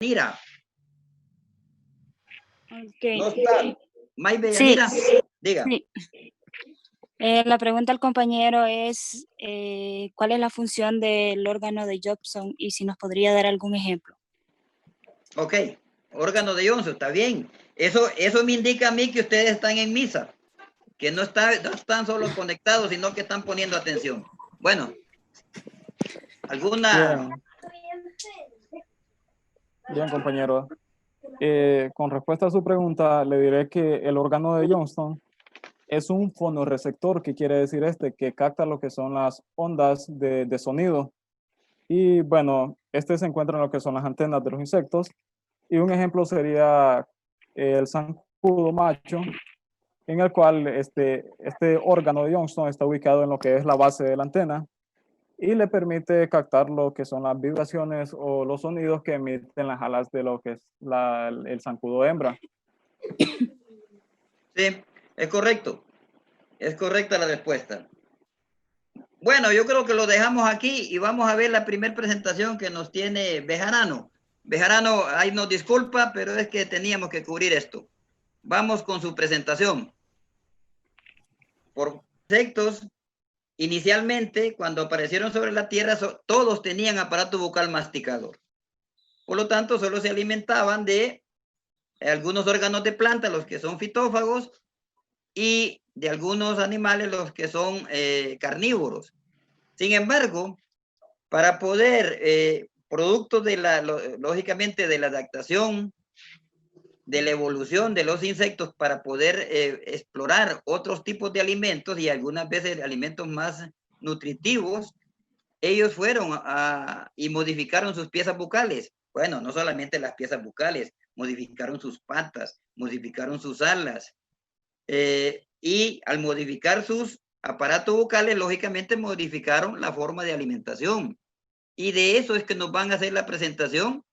Mira. Okay. No está. Maybe, Sí, mira, diga. sí. La pregunta al compañero es, ¿cuál es la función del órgano de Jobson? Y si nos podría dar algún ejemplo. Ok, órgano de Johnson, está bien. Eso me indica a mí que ustedes están en misa, que no están solo conectados, sino que están poniendo atención. Bueno, ¿alguna? Bien, compañero. Con respuesta a su pregunta, le diré que el órgano de Johnston es un fonorreceptor, que quiere decir que capta lo que son las ondas de sonido. Y bueno, se encuentra en lo que son las antenas de los insectos. Y un ejemplo sería el zancudo macho, en el cual este órgano de Johnston está ubicado en lo que es la base de la antena y le permite captar lo que son las vibraciones o los sonidos que emiten las alas de lo que es el zancudo hembra. Sí, es correcto. Es correcta la respuesta. Bueno, yo creo que lo dejamos aquí y vamos a ver la primera presentación que nos tiene Bejarano. Bejarano, ahí nos disculpa, pero es que teníamos que cubrir esto. Vamos con su presentación. Por insectos, inicialmente, cuando aparecieron sobre la Tierra, todos tenían aparato bucal masticador. Por lo tanto, solo se alimentaban de algunos órganos de planta, los que son fitófagos, y de algunos animales, los que son carnívoros. Sin embargo, para poder, producto de lógicamente, de la adaptación, de la evolución de los insectos, para poder explorar otros tipos de alimentos y algunas veces alimentos más nutritivos, ellos fueron y modificaron sus piezas bucales. Bueno, no solamente las piezas bucales, modificaron sus patas, modificaron sus alas, y al modificar sus aparatos bucales, lógicamente modificaron la forma de alimentación. Y de eso es que nos van a hacer la presentación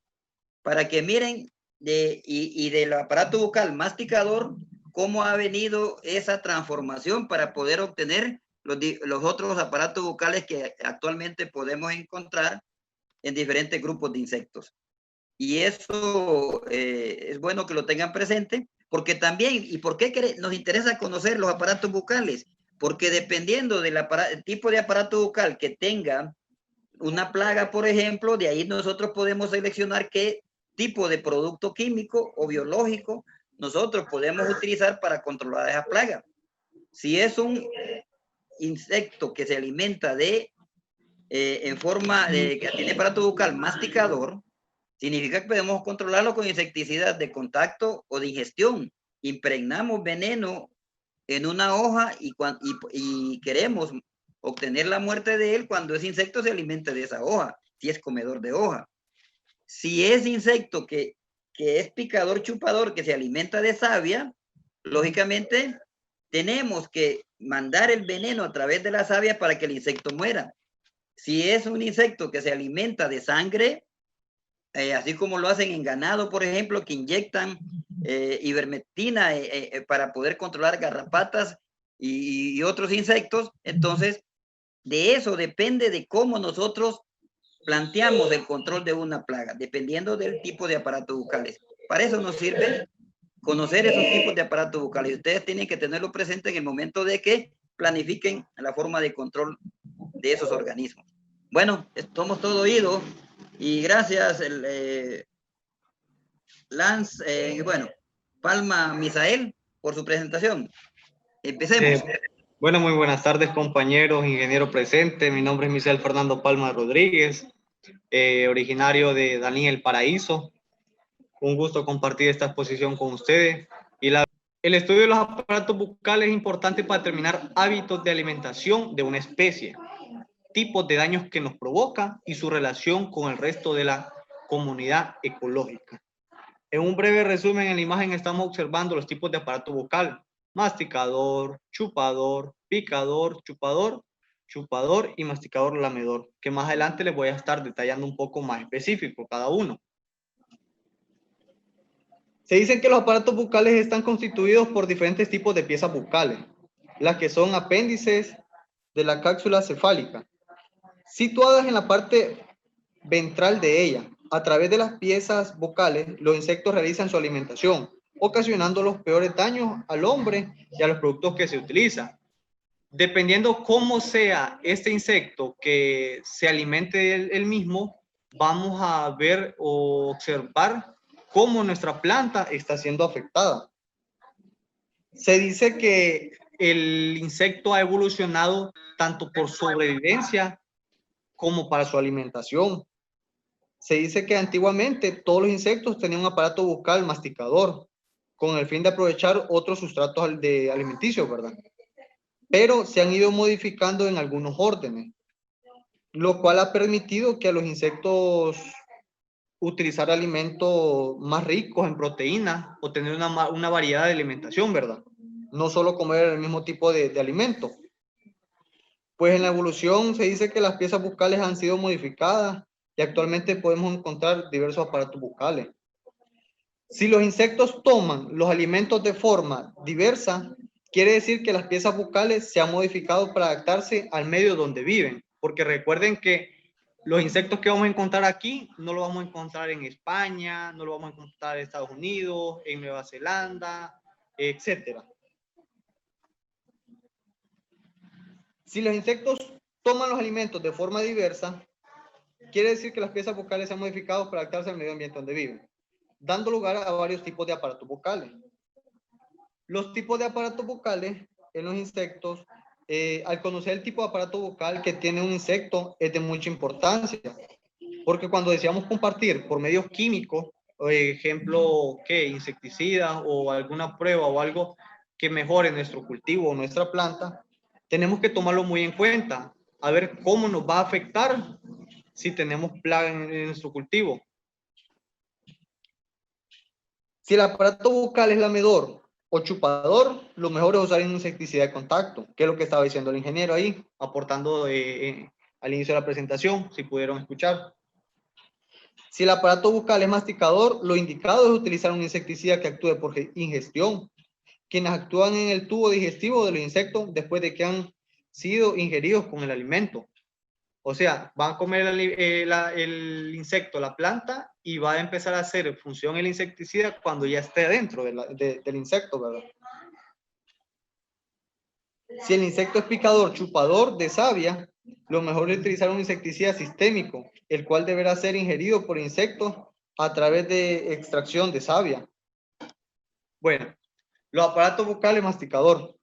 para que miren y del aparato bucal masticador, cómo ha venido esa transformación para poder obtener los otros aparatos bucales que actualmente podemos encontrar en diferentes grupos de insectos. Y eso es bueno que lo tengan presente, porque también, ¿y por qué nos interesa conocer los aparatos bucales? Porque dependiendo del tipo de aparato bucal que tenga una plaga, por ejemplo, de ahí nosotros podemos seleccionar qué tipo de producto químico o biológico nosotros podemos utilizar para controlar esa plaga. Si es un insecto que se alimenta en forma de que tiene aparato bucal masticador, significa que podemos controlarlo con insecticidas de contacto o de ingestión. Impregnamos veneno en una hoja y queremos obtener la muerte de él cuando ese insecto se alimenta de esa hoja, si es comedor de hoja. Si es insecto que es picador chupador, que se alimenta de savia, lógicamente tenemos que mandar el veneno a través de la savia para que el insecto muera. Si es un insecto que se alimenta de sangre, así como lo hacen en ganado, por ejemplo, que inyectan ivermectina para poder controlar garrapatas y otros insectos. Entonces, de eso depende de cómo nosotros planteamos el control de una plaga, dependiendo del tipo de aparatos bucales. Para eso nos sirve conocer esos tipos de aparatos bucales. Ustedes tienen que tenerlo presente en el momento de que planifiquen la forma de control de esos organismos. Bueno, estamos todo oídos y gracias, Lance, bueno, Palma Misael, por su presentación. Empecemos. Bueno, muy buenas tardes, compañeros, ingeniero presente. Mi nombre es Misael Fernando Palma Rodríguez, originario de Daniel Paraíso. Un gusto compartir esta exposición con ustedes. El estudio de los aparatos bucales es importante para determinar hábitos de alimentación de una especie, tipos de daños que nos provoca y su relación con el resto de la comunidad ecológica. En un breve resumen, en la imagen estamos observando los tipos de aparato bucal: masticador, chupador, picador, chupador y masticador lamedor, que más adelante les voy a estar detallando un poco más específico cada uno. Se dice que los aparatos bucales están constituidos por diferentes tipos de piezas bucales, las que son apéndices de la cápsula cefálica, situadas en la parte ventral de ella, A través de las piezas bucales, los insectos realizan su alimentación, ocasionando los peores daños al hombre y a los productos que se utilizan. Dependiendo cómo sea este insecto que se alimente él mismo, vamos a ver o observar cómo nuestra planta está siendo afectada. Se dice que el insecto ha evolucionado tanto por sobrevivencia como para su alimentación. Se dice que antiguamente todos los insectos tenían un aparato bucal masticador con el fin de aprovechar otros sustratos alimenticios, ¿verdad? Pero se han ido modificando en algunos órdenes, lo cual ha permitido que a los insectos utilizar alimentos más ricos en proteínas o tener una variedad de alimentación, ¿verdad? No solo comer el mismo tipo de alimento. Pues en la evolución se dice que las piezas bucales han sido modificadas y actualmente podemos encontrar diversos aparatos bucales. Si los insectos toman los alimentos de forma diversa, quiere decir que las piezas bucales se han modificado para adaptarse al medio donde viven. Porque recuerden que los insectos que vamos a encontrar aquí no los vamos a encontrar en España, no los vamos a encontrar en Estados Unidos, en Nueva Zelanda, etc. Si los insectos toman los alimentos de forma diversa, quiere decir que las piezas bucales se han modificado para adaptarse al medio ambiente donde viven, dando lugar a varios tipos de aparatos bucales. Los tipos de aparatos bucales en los insectos, al conocer el tipo de aparato bucal que tiene un insecto, es de mucha importancia, porque cuando deseamos compartir por medios químicos, ejemplo, ¿qué? Insecticidas o alguna prueba o algo que mejore nuestro cultivo o nuestra planta, tenemos que tomarlo muy en cuenta, a ver cómo nos va a afectar si tenemos plaga en nuestro cultivo. Si el aparato bucal es lamedor o chupador, lo mejor es usar un insecticida de contacto, que es lo que estaba diciendo el ingeniero ahí, aportando al inicio de la presentación, si pudieron escuchar. Si el aparato bucal es masticador, lo indicado es utilizar un insecticida que actúe por ingestión, quienes actúan en el tubo digestivo de los insectos después de que han sido ingeridos con el alimento. O sea, van a comer el insecto, la planta, y va a empezar a hacer función el insecticida cuando ya esté dentro del insecto, ¿verdad? Si el insecto es picador, chupador de savia, lo mejor es utilizar un insecticida sistémico, el cual deberá ser ingerido por insectos a través de extracción de savia. Bueno, los aparatos bucales masticador.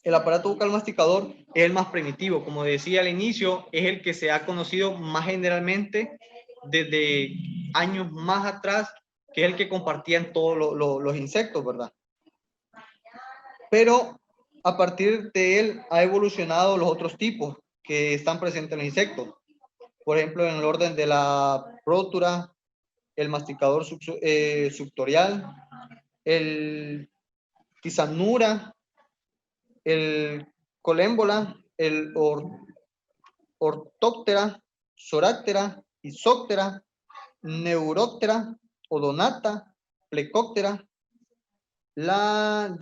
El aparato bucal masticador es el más primitivo, como decía al inicio, es el que se ha conocido más generalmente desde años más atrás, que es el que compartían todos los insectos, ¿verdad? Pero a partir de él ha evolucionado los otros tipos que están presentes en los insectos. Por ejemplo, en el orden de la prótura, el masticador suctorial, el tisanura, el colémbola, el ortóptera, soráctera, isóptera, neuróptera, odonata, plecóptera, la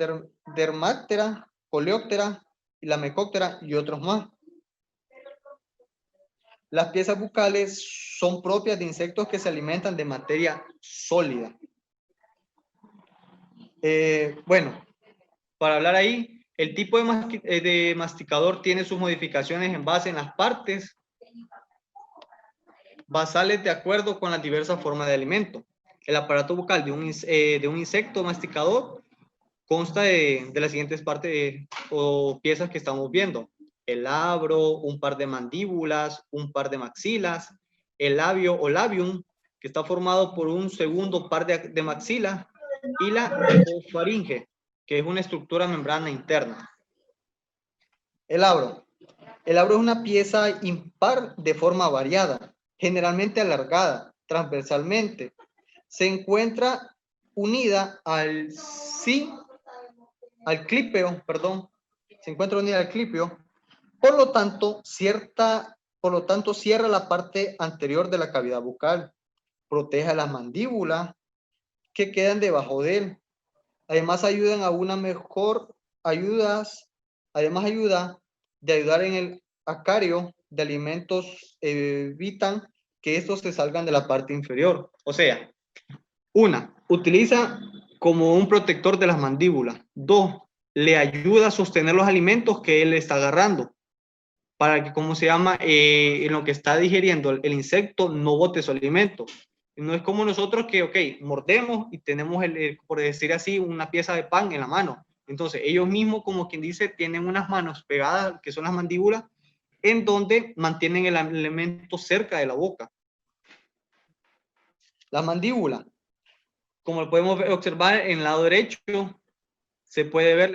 dermáptera, coleóptera, y la mecóptera y otros más. Las piezas bucales son propias de insectos que se alimentan de materia sólida. Bueno, para hablar ahí, el tipo de masticador tiene sus modificaciones en base en las partes basales de acuerdo con las diversas formas de alimento. El aparato bucal de un insecto masticador consta de las siguientes partes o piezas que estamos viendo. El labro, un par de mandíbulas, un par de maxilas, el labio o labium, que está formado por un segundo par de maxilas, y la faringe, que es una estructura membrana interna. El labro. El labro es una pieza impar de forma variada, generalmente alargada, transversalmente. Se encuentra unida al clípeo, se encuentra unida al clípeo, por lo tanto cierra la parte anterior de la cavidad bucal, protege las mandíbulas que quedan debajo de él. Además ayuda en el acario de alimentos, evitan que estos se salgan de la parte inferior. O sea, una, utiliza como un protector de las mandíbulas. Dos, le ayuda a sostener los alimentos que él está agarrando para que, ¿cómo se llama? En lo que está digiriendo el insecto no bote su alimento. No es como nosotros que, ok, mordemos y tenemos, por decir así, una pieza de pan en la mano. Entonces, ellos mismos, como quien dice, tienen unas manos pegadas, que son las mandíbulas, en donde mantienen el alimento cerca de la boca. La mandíbula, como lo podemos observar en el lado derecho, se puede ver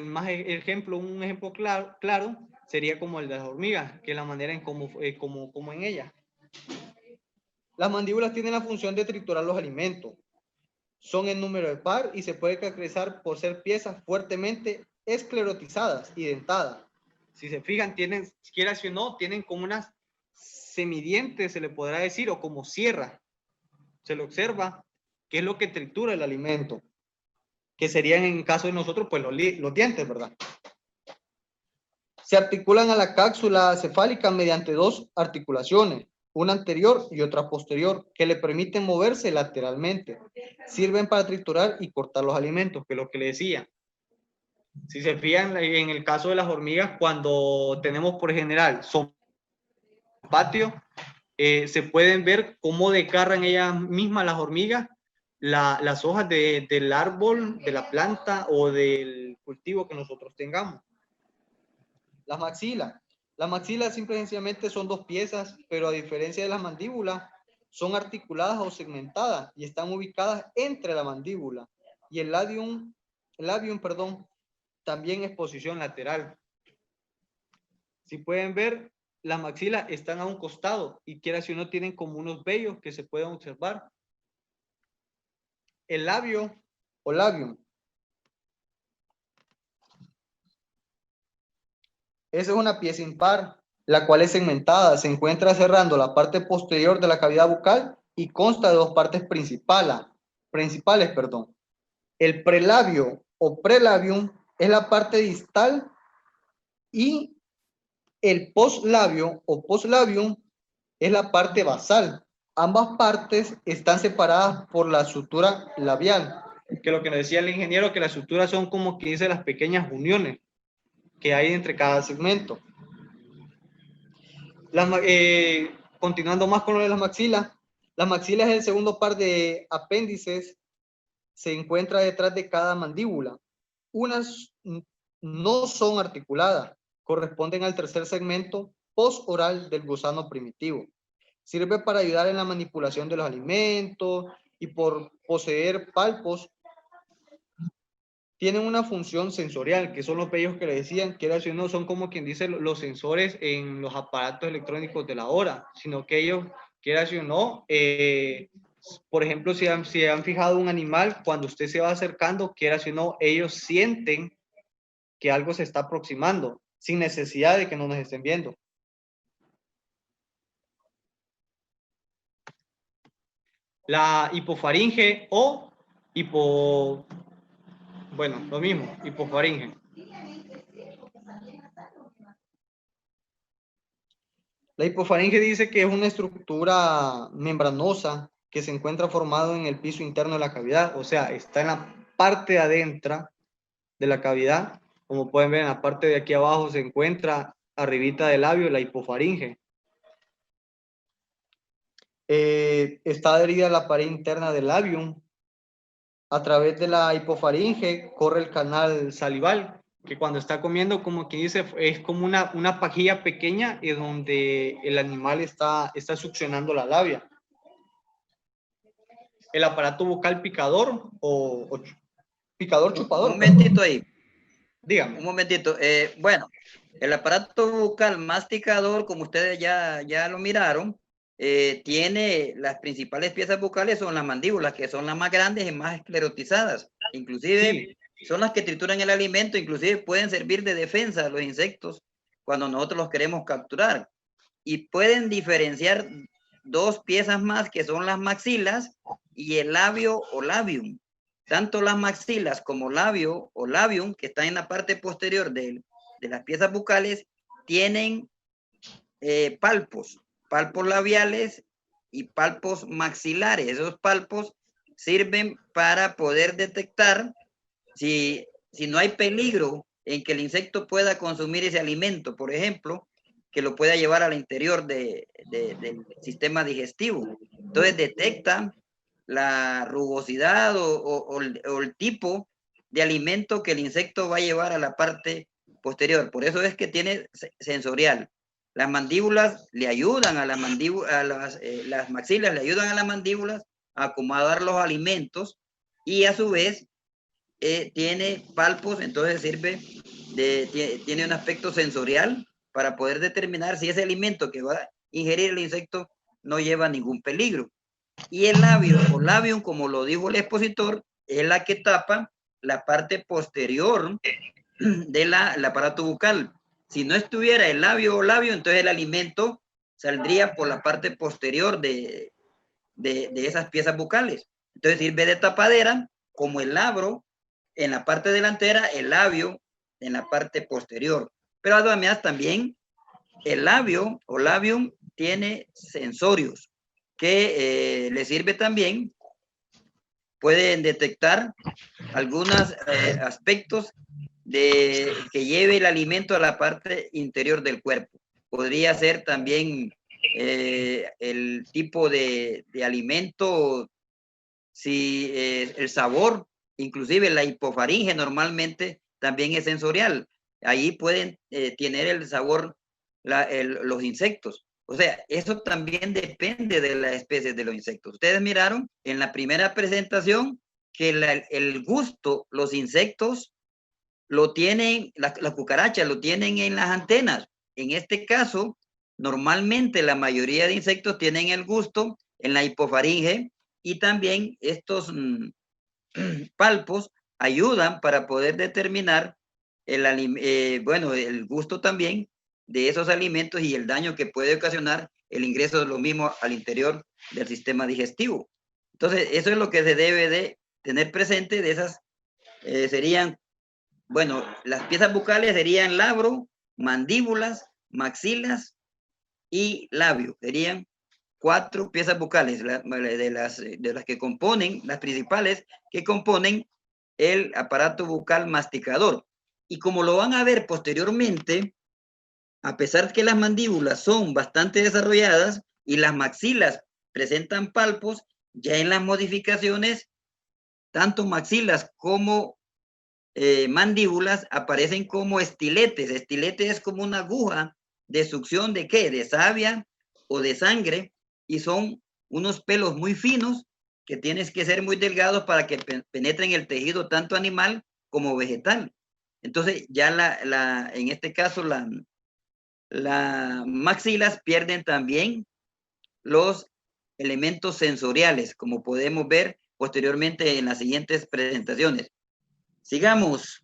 un ejemplo claro sería como el de las hormigas, que es la manera en como en ellas. Las mandíbulas tienen la función de triturar los alimentos. Son en número de par y se puede caracterizar por ser piezas fuertemente esclerotizadas y dentadas. Si se fijan, tienen, quiera si o no, tienen como unas semidientes, se le podrá decir, o como sierra. Se lo observa, que es lo que tritura el alimento, que serían en caso de nosotros, pues los dientes, ¿verdad? Se articulan a la cápsula cefálica mediante dos articulaciones, una anterior y otra posterior, que le permiten moverse lateralmente. Sirven para triturar y cortar los alimentos, que es lo que le decía. Si se fijan, en el caso de las hormigas, cuando tenemos por general son patio, se pueden ver cómo desgarran ellas mismas las hormigas las hojas del árbol, de la planta o del cultivo que nosotros tengamos. Las maxilas. Las maxilas simple y sencillamente son dos piezas, pero a diferencia de las mandíbulas, son articuladas o segmentadas y están ubicadas entre la mandíbula y el labium, también es posición lateral. Si pueden ver, las maxilas están a un costado y quiera si no tienen como unos vellos que se pueden observar. El labio o labium. Esa es una pieza impar, la cual es segmentada, se encuentra cerrando la parte posterior de la cavidad bucal y consta de dos partes principales. El prelabio o prelabium es la parte distal y el postlabio o postlabium es la parte basal. Ambas partes están separadas por la sutura labial. Que lo que nos decía el ingeniero, que las suturas son como que dice las pequeñas uniones que hay entre cada segmento. Continuando más con lo de las maxilas es el segundo par de apéndices, se encuentra detrás de cada mandíbula. Unas no son articuladas, corresponden al tercer segmento postoral del gusano primitivo. Sirve para ayudar en la manipulación de los alimentos y por poseer palpos. Tienen una función sensorial, que son los vellos que le decían, que no son como quien dice los sensores en los aparatos electrónicos de la hora, sino que ellos, quiera si o no, por ejemplo, si han fijado un animal, cuando usted se va acercando, quiera si o no, ellos sienten que algo se está aproximando, sin necesidad de que no nos estén viendo. La hipofaringe o lo mismo, hipofaringe. La hipofaringe dice que es una estructura membranosa que se encuentra formado en el piso interno de la cavidad, o sea, está en la parte de adentro de la cavidad. Como pueden ver, en la parte de aquí abajo se encuentra arribita del labio la hipofaringe. Está adherida a la pared interna del labium. A través de la hipofaringe corre el canal salival, que cuando está comiendo, como que dice, es como una pajilla pequeña y donde el animal está succionando la labia. El aparato bucal picador o picador chupador. Un momentito ahí. Dígame. Un momentito. Bueno, el aparato bucal masticador, como ustedes ya lo miraron, tiene las principales piezas bucales, son las mandíbulas, que son las más grandes y más esclerotizadas. Inclusive son las que trituran el alimento, inclusive pueden servir de defensa a los insectos cuando nosotros los queremos capturar. Y pueden diferenciar dos piezas más, que son las maxilas y el labio o labium. Tanto las maxilas como labio o labium, que están en la parte posterior de las piezas bucales, tienen palpos labiales y palpos maxilares. Esos palpos sirven para poder detectar si no hay peligro en que el insecto pueda consumir ese alimento, por ejemplo, que lo pueda llevar al interior del sistema digestivo. Entonces detecta la rugosidad o el tipo de alimento que el insecto va a llevar a la parte posterior. Por eso es que tiene sensorial. Las mandíbulas le ayudan a la mandíbula, las maxilas le ayudan a las mandíbulas a acomodar los alimentos y a su vez tiene palpos, entonces sirve tiene un aspecto sensorial para poder determinar si ese alimento que va a ingerir el insecto no lleva ningún peligro. Y el labio o labium, como lo dijo el expositor, es la que tapa la parte posterior del aparato bucal. Si no estuviera el labio o labio, entonces el alimento saldría por la parte posterior de esas piezas bucales. Entonces sirve de tapadera, como el labro en la parte delantera, el labio en la parte posterior. Pero además también el labio o labium tiene sensorios que le sirve también, pueden detectar algunos aspectos que lleve el alimento a la parte interior del cuerpo. Podría ser también el tipo de alimento, si el sabor, inclusive la hipofaringe normalmente también es sensorial. Ahí pueden tener el sabor los insectos. O sea, eso también depende de las especies de los insectos. Ustedes miraron en la primera presentación que el gusto, los insectos lo tienen, las cucarachas lo tienen en las antenas. En este caso, normalmente la mayoría de insectos tienen el gusto en la hipofaringe y también estos palpos ayudan para poder determinar el gusto también de esos alimentos y el daño que puede ocasionar el ingreso de lo mismo al interior del sistema digestivo. Entonces, eso es lo que se debe de tener presente de esas, serían, bueno, las piezas bucales serían labro, mandíbulas, maxilas y labio. Serían 4 piezas bucales de las que componen, las principales que componen el aparato bucal masticador. Y como lo van a ver posteriormente, a pesar que las mandíbulas son bastante desarrolladas y las maxilas presentan palpos, ya en las modificaciones, tanto maxilas como mandíbulas aparecen como estiletes. Estilete es como una aguja de succión de ¿qué? De savia o de sangre, y son unos pelos muy finos que tienes que ser muy delgados para que penetren el tejido tanto animal como vegetal. Entonces ya en este caso las maxilas pierden también los elementos sensoriales, como podemos ver posteriormente en las siguientes presentaciones. Sigamos,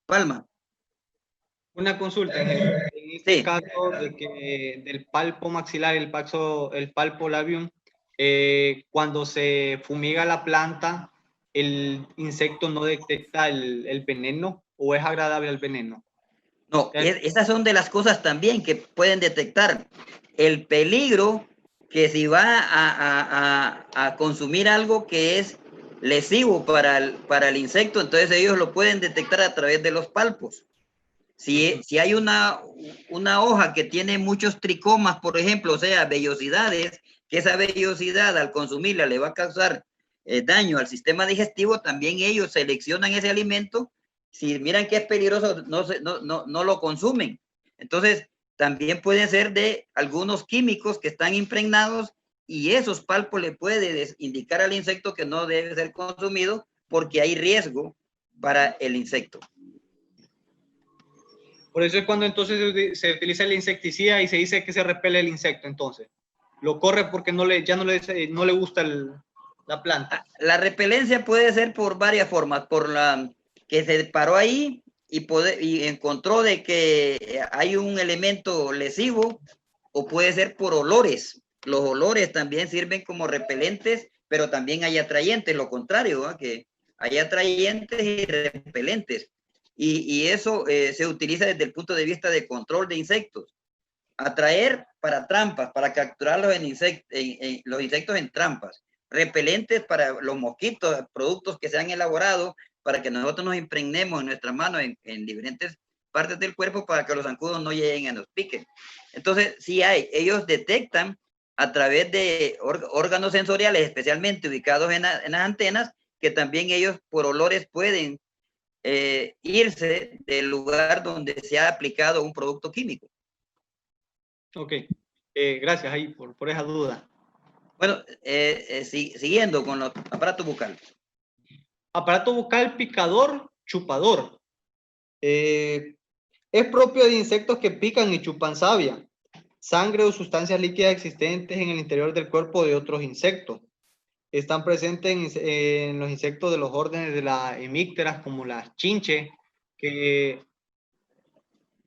Palma. Una consulta, en este caso del palpo maxilar, el palpo labium, cuando se fumiga la planta, ¿el insecto no detecta el veneno o es agradable el veneno? No, esas son de las cosas también que pueden detectar. El peligro que si va a consumir algo que es lesivo para el insecto, entonces ellos lo pueden detectar a través de los palpos. Si hay una hoja que tiene muchos tricomas, por ejemplo, o sea, vellosidades, que esa vellosidad al consumirla le va a causar daño al sistema digestivo, también ellos seleccionan ese alimento. Si miran que es peligroso, no lo consumen. Entonces, también puede ser de algunos químicos que están impregnados y esos palpos le pueden indicar al insecto que no debe ser consumido porque hay riesgo para el insecto. Por eso es cuando entonces se utiliza el insecticida y se dice que se repele el insecto, entonces. Lo corre porque ya no le gusta la planta. La repelencia puede ser por varias formas. Por la que se paró ahí y encontró de que hay un elemento lesivo, o puede ser por olores. Los olores también sirven como repelentes, pero también hay atrayentes, lo contrario, ¿eh? Que hay atrayentes y repelentes. Y eso se utiliza desde el punto de vista de control de insectos. atraer para trampas, para capturarlos los insectos en trampas, repelentes para los mosquitos, productos que se han elaborado para que nosotros nos impregnemos en nuestras manos en diferentes partes del cuerpo para que los zancudos no lleguen a nos piquen. Entonces, sí hay, ellos detectan a través de órganos sensoriales, especialmente ubicados en las antenas, que también ellos por olores pueden irse del lugar donde se ha aplicado un producto químico. Ok, gracias ahí por esa duda. Bueno, siguiendo con los aparatos bucales. Aparato bucal picador, chupador. Es propio de insectos que pican y chupan savia, sangre o sustancias líquidas existentes en el interior del cuerpo de otros insectos. Están presentes en los insectos de los órdenes de las hemípteras, como las chinches, que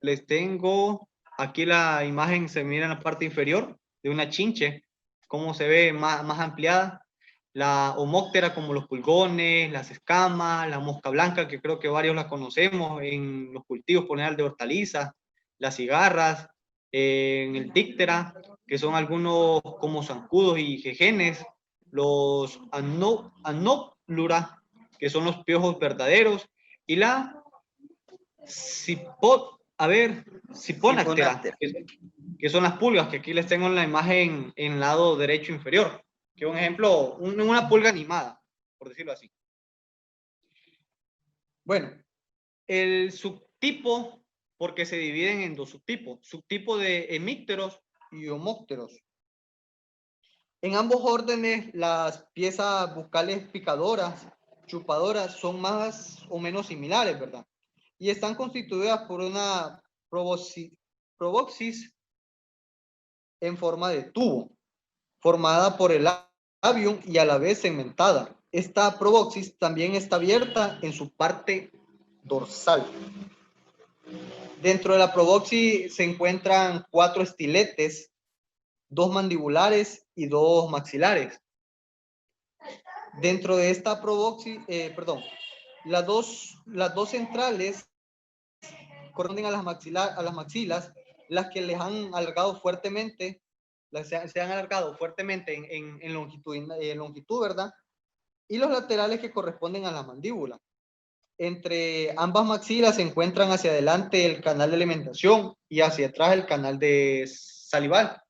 les tengo aquí la imagen, se mira en la parte inferior de una chinche, cómo se ve más ampliada. La homóptera, como los pulgones, las escamas, la mosca blanca, que creo que varios la conocemos en los cultivos por general de hortalizas, las cigarras, en el díctera, que son algunos como zancudos y jejenes, los anóplura, que son los piojos verdaderos, y la siponactera, que son las pulgas, que aquí les tengo en la imagen en el lado derecho inferior, que es un ejemplo, una pulga animada, por decirlo así. Bueno, el subtipo, porque se dividen en dos subtipo de hemípteros y homópteros. En ambos órdenes, las piezas bucales picadoras, chupadoras, son más o menos similares, ¿verdad? Y están constituidas por una proboscis en forma de tubo, formada por el labium y a la vez segmentada. Esta proboscis también está abierta en su parte dorsal. Dentro de la proboscis se encuentran 4 estiletes, 2 mandibulares y 2 maxilares. Dentro de esta proboscis, las dos centrales corresponden a las maxilas, las que les han alargado fuertemente, se han alargado fuertemente en longitud, ¿verdad? Y los laterales que corresponden a la mandíbula. Entre ambas maxilas se encuentran hacia adelante el canal de alimentación y hacia atrás el canal de salival.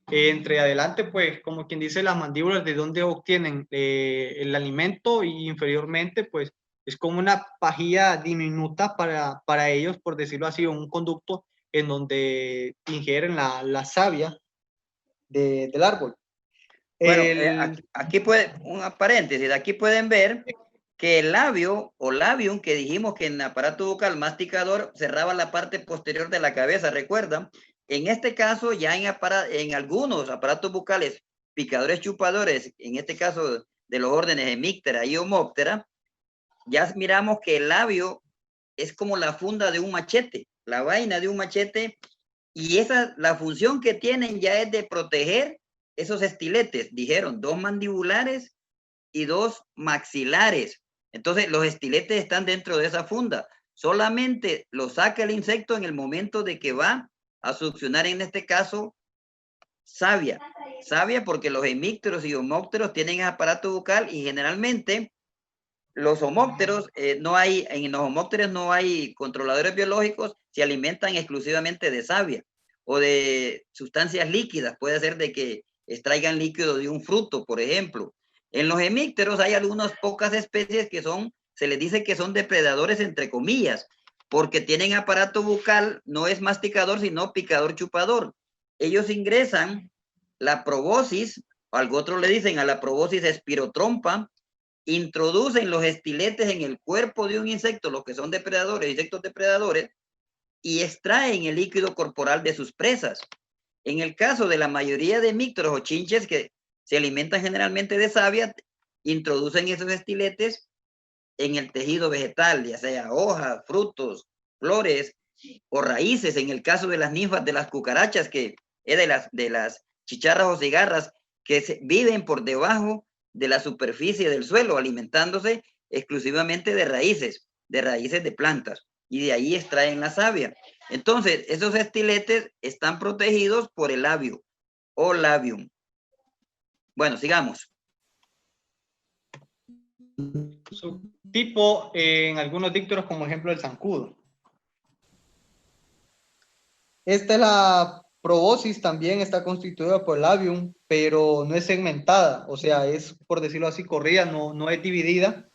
Entre adelante, pues, como quien dice, las mandíbulas de donde obtienen el alimento, y inferiormente, pues, es como una pajilla diminuta para ellos, por decirlo así, un conducto en donde ingieren la savia del árbol. Bueno, aquí un paréntesis, aquí pueden ver que el labio o labium, que dijimos que en el aparato bucal masticador cerraba la parte posterior de la cabeza, ¿recuerdan? En este caso, ya en algunos aparatos bucales picadores chupadores, en este caso de los órdenes hemíptera y homóptera, ya miramos que el labio es como la funda de un machete, la vaina de un machete, y la función que tienen ya es de proteger esos estiletes. Dijeron 2 mandibulares y 2 maxilares. Entonces los estiletes están dentro de esa funda. Solamente lo saca el insecto en el momento de que va a succionar, en este caso, savia. Savia porque los hemípteros y homópteros tienen aparato bucal, y generalmente los homópteros, en los homópteros no hay controladores biológicos, se alimentan exclusivamente de savia o de sustancias líquidas. Puede ser de que extraigan líquido de un fruto, por ejemplo. En los hemípteros hay algunas pocas especies que se les dice que son depredadores, entre comillas, porque tienen aparato bucal, no es masticador, sino picador chupador. Ellos ingresan la proboscis, o algo otro le dicen a la proboscis espirotrompa, introducen los estiletes en el cuerpo de un insecto, los que son depredadores, insectos depredadores, y extraen el líquido corporal de sus presas. En el caso de la mayoría de hemípteros o chinches, que se alimentan generalmente de savia, introducen esos estiletes en el tejido vegetal, ya sea hojas, frutos, flores o raíces. En el caso de las ninfas de las cucarachas, que es de las chicharras o cigarras, que viven por debajo de la superficie del suelo, alimentándose exclusivamente de raíces de plantas, y de ahí extraen la savia. Entonces, esos estiletes están protegidos por el labio o labium. Bueno, sigamos. Su tipo en algunos dícteros, como ejemplo el zancudo. Esta es la proboscis, también está constituida por labium, pero no es segmentada, o sea, es, por decirlo así, corrida, no es dividida.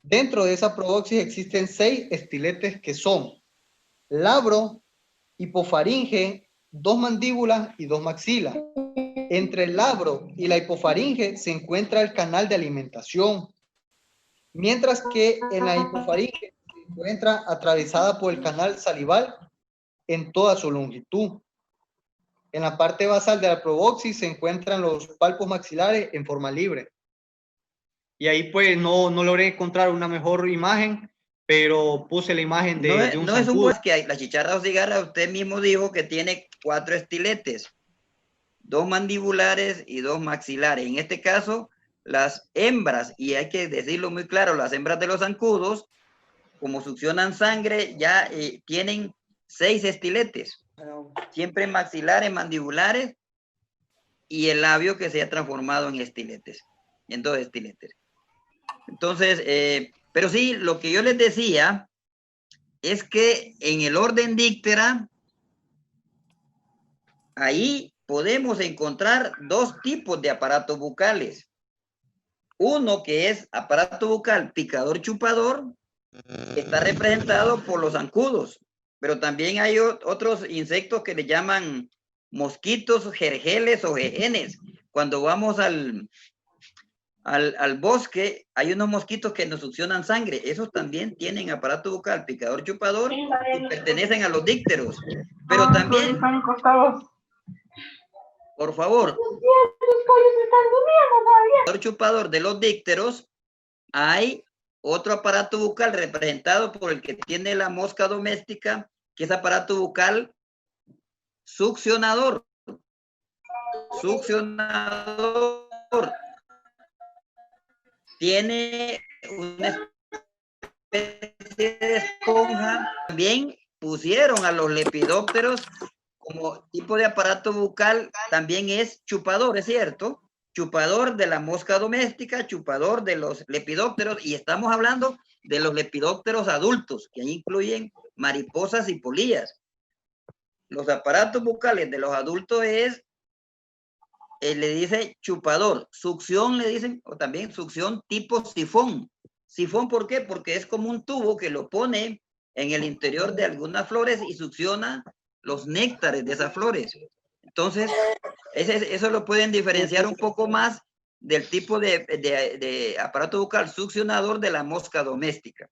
Dentro de esa proboscis existen 6 estiletes que son labro, hipofaringe, 2 mandíbulas y 2 maxilas. Entre el labro y la hipofaringe se encuentra el canal de alimentación, mientras que en la hipofaringe se encuentra atravesada por el canal salival en toda su longitud. En la parte basal de la proboscis se encuentran los palpos maxilares en forma libre. Y ahí pues no logré encontrar una mejor imagen, pero puse la imagen de un no es un zancudo. que hay, la chicharra ocigarra, usted mismo dijo que tiene 4 estiletes, 2 mandibulares y 2 maxilares. En este caso, las hembras, y hay que decirlo muy claro, las hembras de los zancudos, como succionan sangre, ya tienen 6 estiletes, siempre maxilares, mandibulares, y el labio que se ha transformado en estiletes, en 2 estiletes. Entonces, pero sí, lo que yo les decía es que en el orden díctera, ahí podemos encontrar 2 tipos de aparatos bucales. Uno que es aparato bucal picador chupador, está representado por los zancudos, pero también hay otros insectos que le llaman mosquitos, jergeles o jejenes. Cuando vamos al bosque, hay unos mosquitos que nos succionan sangre. Esos también tienen aparato bucal picador chupador y pertenecen a los dícteros. Pero también, por favor, el chupador de los dícteros, hay otro aparato bucal representado por el que tiene la mosca doméstica, que es aparato bucal succionador. Succionador. Tiene una especie de esponja. También pusieron a los lepidópteros como tipo de aparato bucal, también es chupador, ¿es cierto? Chupador de la mosca doméstica, chupador de los lepidópteros, y estamos hablando de los lepidópteros adultos, que ahí incluyen mariposas y polillas. Los aparatos bucales de los adultos es, le dice chupador, succión le dicen, o también succión tipo sifón. Sifón, ¿por qué? Porque es como un tubo que lo pone en el interior de algunas flores y succiona los néctares de esas flores. Entonces, eso lo pueden diferenciar un poco más del tipo de aparato bucal succionador de la mosca doméstica,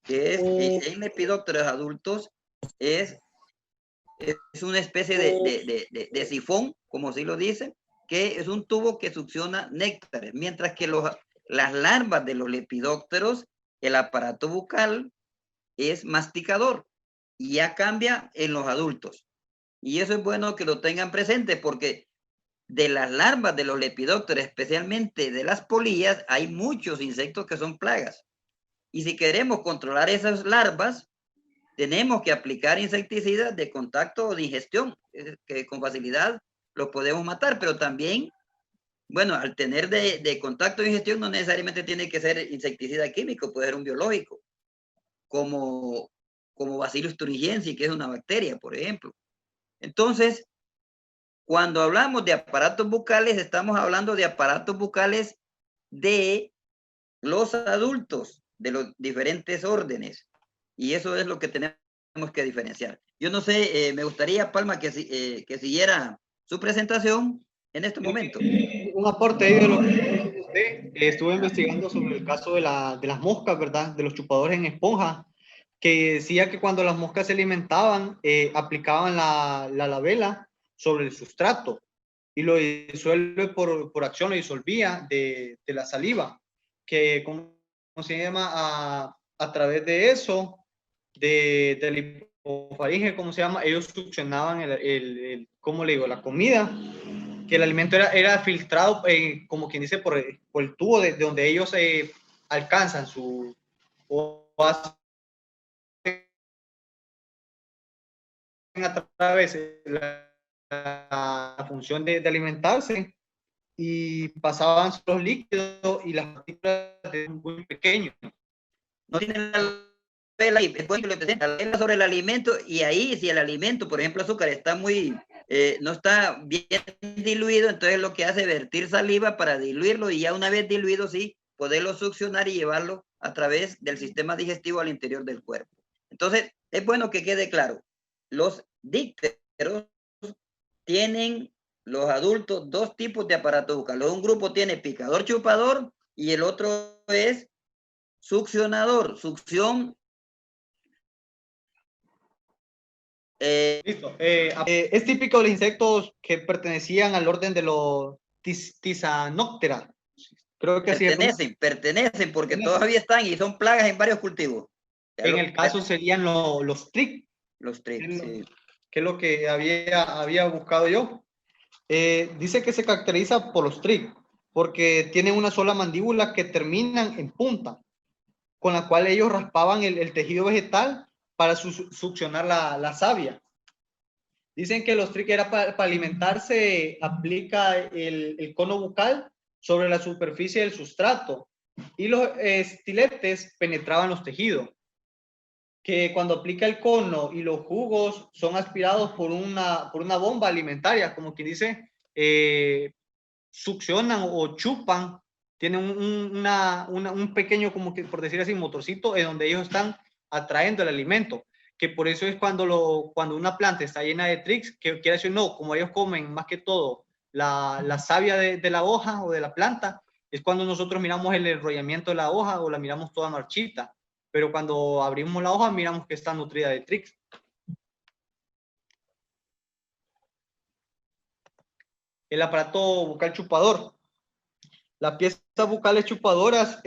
que es en lepidópteros adultos, es una especie de sifón, como así lo dicen, que es un tubo que succiona néctares, mientras que las larvas de los lepidópteros, el aparato bucal es masticador y ya cambia en los adultos. Y eso es bueno que lo tengan presente porque de las larvas de los lepidópteros, especialmente de las polillas, hay muchos insectos que son plagas. Y si queremos controlar esas larvas, tenemos que aplicar insecticidas de contacto o de ingestión, que con facilidad los podemos matar, pero también, bueno, al tener de contacto de ingestión no necesariamente tiene que ser insecticida químico, puede ser un biológico, como Bacillus thuringiensis, que es una bacteria, por ejemplo. Entonces, cuando hablamos de aparatos bucales, estamos hablando de aparatos bucales de los adultos, de los diferentes órdenes. Y eso es lo que tenemos que diferenciar. Yo no sé, me gustaría, Palma, que siguiera su presentación en este momento. Un aporte ahí de lo que dice usted. Estuve investigando sobre el caso de las moscas, ¿verdad? De los chupadores en esponja, que decía que cuando las moscas se alimentaban, aplicaban la labela sobre el sustrato y lo disuelve por acción, lo disolvía de la saliva, que, ¿cómo se llama? A través de eso, del hipofaringe, ¿cómo se llama? Ellos succionaban ¿cómo le digo? La comida, que el alimento era filtrado, como quien dice, por el tubo de donde ellos alcanzan su a través de la función de alimentarse y pasaban los líquidos y las partículas de muy pequeños. No tienen la vela y después le presenta la vela sobre el alimento, y ahí si el alimento, por ejemplo azúcar, está muy, no está bien diluido, entonces lo que hace es vertir saliva para diluirlo, y ya una vez diluido, sí, poderlo succionar y llevarlo a través del sistema digestivo al interior del cuerpo. Entonces, es bueno que quede claro, los dípteros tienen, los adultos, dos tipos de aparato bucal. Un grupo tiene picador chupador y el otro es succionador, succión. Listo. Es típico de los insectos que pertenecían al orden de los Tisanoptera. Creo que pertenecen porque todavía están y son plagas en varios cultivos. En el caso serían los tric. Los tric, sí. Que es lo que había buscado yo. Dice que se caracteriza por los tric, porque tienen una sola mandíbula que terminan en punta, con la cual ellos raspaban el tejido vegetal para succionar la savia. Dicen que los tric era para alimentarse, aplica el cono bucal sobre la superficie del sustrato y los estiletes penetraban los tejidos, que cuando aplica el cono y los jugos son aspirados por una bomba alimentaria, como quien dice, succionan o chupan, tienen un pequeño, como que por decir así, motorcito en donde ellos están atrayendo el alimento, que por eso es cuando una planta está llena de tricks, que quiere decir no, como ellos comen más que todo la savia de la hoja o de la planta, es cuando nosotros miramos el enrollamiento de la hoja o la miramos toda marchita, pero cuando abrimos la hoja miramos que está nutrida de tricks. El aparato bucal chupador. Las piezas bucales chupadoras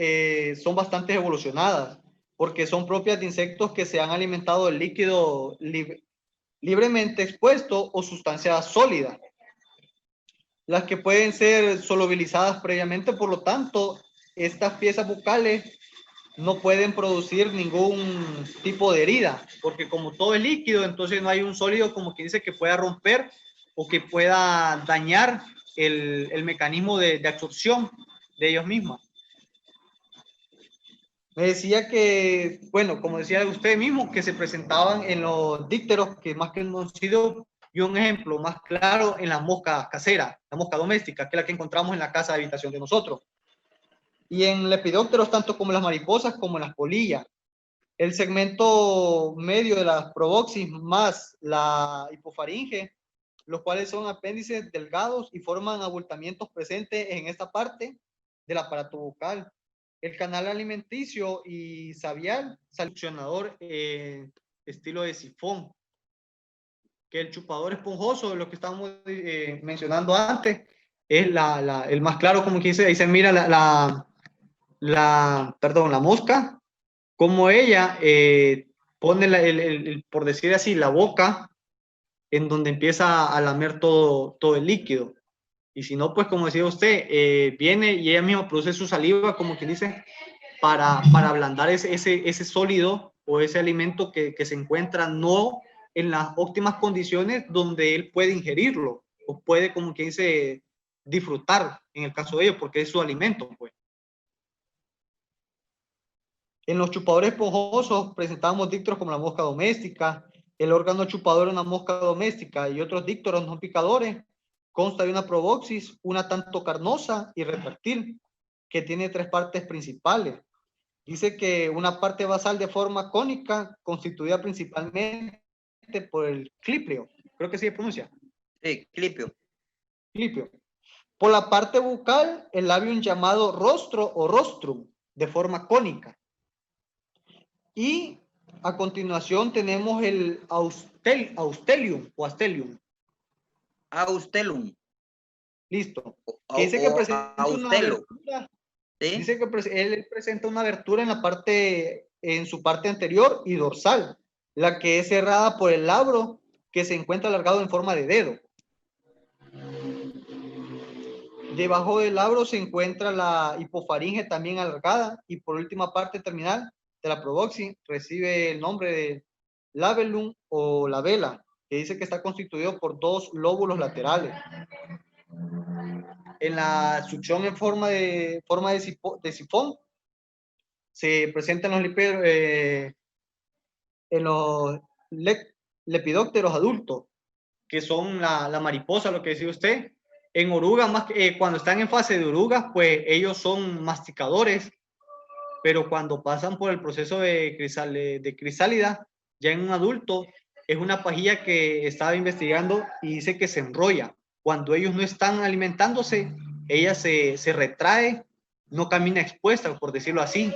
son bastante evolucionadas porque son propias de insectos que se han alimentado del líquido libremente expuesto o sustancia sólida. Las que pueden ser solubilizadas previamente, por lo tanto, estas piezas bucales no pueden producir ningún tipo de herida, porque como todo es líquido, entonces no hay un sólido como que dice que pueda romper o que pueda dañar el mecanismo de absorción de ellos mismos. Me decía que, bueno, como decía usted mismo, que se presentaban en los dípteros, que más que conocido, y un ejemplo más claro en la mosca casera, la mosca doméstica, que es la que encontramos en la casa de habitación de nosotros. Y en lepidópteros, tanto como en las mariposas como en las polillas. El segmento medio de las proboscis más la hipofaringe, los cuales son apéndices delgados y forman abultamientos presentes en esta parte del aparato bucal. El canal alimenticio y sabial, succionador estilo de sifón. Que el chupador esponjoso, lo que estábamos mencionando antes, es el más claro, como que dice, ahí se mira la mosca, como ella pone por decir así, la boca en donde empieza a lamer todo el líquido. Y si no, pues como decía usted, viene y ella misma produce su saliva, como que dice, para ablandar ese sólido o ese alimento que se encuentra no en las óptimas condiciones donde él puede ingerirlo o puede, como que dice, disfrutar en el caso de ellos, porque es su alimento, pues. En los chupadores esponjosos presentamos dípteros como la mosca doméstica, el órgano chupador de una mosca doméstica y otros dípteros no picadores. Consta de una proboscis, una tanto carnosa y retráctil, que tiene 3 partes principales. Dice que una parte basal de forma cónica, constituida principalmente por el clípleo. Creo que sí se pronuncia. Sí, clipio. Clipio. Por la parte bucal, el labium llamado rostro o rostrum, de forma cónica. Y a continuación tenemos el austelium o astelium. Austelum. Listo. Que dice que presenta una abertura. ¿Sí? Dice que él presenta una abertura en su parte anterior y dorsal, la que es cerrada por el labro que se encuentra alargado en forma de dedo. Debajo del labro se encuentra la hipofaringe también alargada y por última parte terminal de la proboscis recibe el nombre de labellum o labela, que dice que está constituido por 2 lóbulos laterales. En la succión en forma de sifón se presentan los en los lepidópteros adultos, que son la mariposa, lo que decía usted. En orugas, cuando están en fase de orugas, pues ellos son masticadores, pero cuando pasan por el proceso de crisálida, ya en un adulto, es una pajilla que estaba investigando y dice que se enrolla. Cuando ellos no están alimentándose, ella se retrae, no camina expuesta, por decirlo así.